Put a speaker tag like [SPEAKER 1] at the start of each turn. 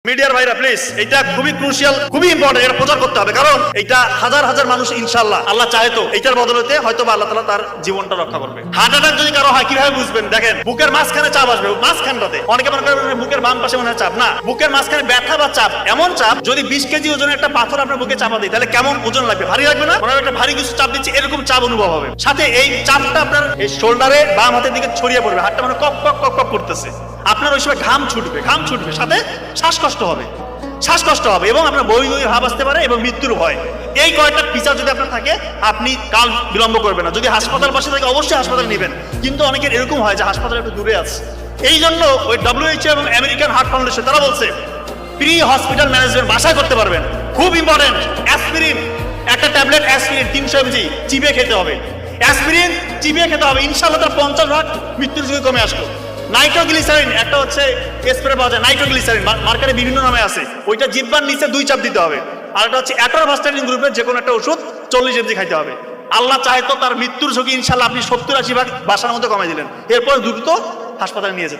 [SPEAKER 1] মিডিয়ার ভাইরা প্লিজ, এটা খুবই ক্রুশিয়াল, খুবই ইম্পর্টেন্ট, এটা প্রচার করতে হবে। কারণ এটা হাজার হাজার মানুষ ইনশাআল্লাহ আল্লাহ চায় তো এটার বদলতে হয়তো বা আল্লাহ তাআলা তার জীবনটা রক্ষা করবে। হার্ট অ্যাটাক যদি কারো হয় কিভাবে বুঝবেন? দেখেন, বুকের মাঝখানে চাপ আসবে, মাঝখানটাতে। অনেকে মনে করেন বুকের বাম পাশে মনে হয় চাপ, না, বুকের মাঝখানে ব্যথা বা চাপ, এমন চাপ যদি 20 কেজি ওজনের একটা পাথর আপনার বুকে চাপা দিই তাহলে কেমন ওজন লাগবে? ভারী লাগবে না? মনে হয় একটা ভারী কিছু চাপ দিচ্ছে, এরকম চাপ অনুভব হবে। সাথে এই চাপটা আপনার এই শোল্ডারে বাম হাতের দিকে ছড়িয়ে পড়বে, হাতটা মানে কক কক কক কক করতেছে। আপনার ওই সময় ঘাম ছুটবে, সাথে শ্বাসকষ্ট হবে এবং আপনার বই ভাব আসতে পারে এবং মৃত্যুর ভয়। এই কয়েকটা ফিচার যদি আপনার থাকে, আপনি কাল বিলম্ব করবেন না। যদি হাসপাতাল পাশে থাকে অবশ্যই হাসপাতালে নেবেন, কিন্তু অনেকের এরকম হয় যে হাসপাতাল একটু দূরে আছে। এই জন্য ওই WHO এবং আমেরিকান হার্ট ফাউন্ডেশন তারা বলছে প্রি হসপিটাল ম্যানেজমেন্ট বাসায় করতে পারবেন। খুব ইম্পর্টেন্ট, অ্যাসপিরিন, একটা ট্যাবলেট অ্যাসপিরিন 300 mg চিবিয়ে খেতে হবে। অ্যাসপিরিন চিবিয়ে খেতে হবে, ইনশাআল্লাহ তার 50% মৃত্যুর ঝুঁকি কমে আসলো। নাইট্রোগ্লিসারিন একটা হচ্ছে স্প্রে পাওয়া যায়, নাইট্রোগ্লিসারিন মার্কেটে বিভিন্ন নামে আছে, ওইটা জিহ্বার নিচে 2 চাপ দিতে হবে। আর একটা হচ্ছে অ্যাটরভাস্টাটিন গ্রুপের যে কোনো একটা ওষুধ 40 mg খাইতে হবে। আল্লাহ চাহে তো তার মৃত্যুর ঝুঁকি ইনশাআল্লাহ আপনি 70-80% বাসার মধ্যে কমাই দিলেন, এরপর দ্রুত হাসপাতালে নিয়ে যেতে।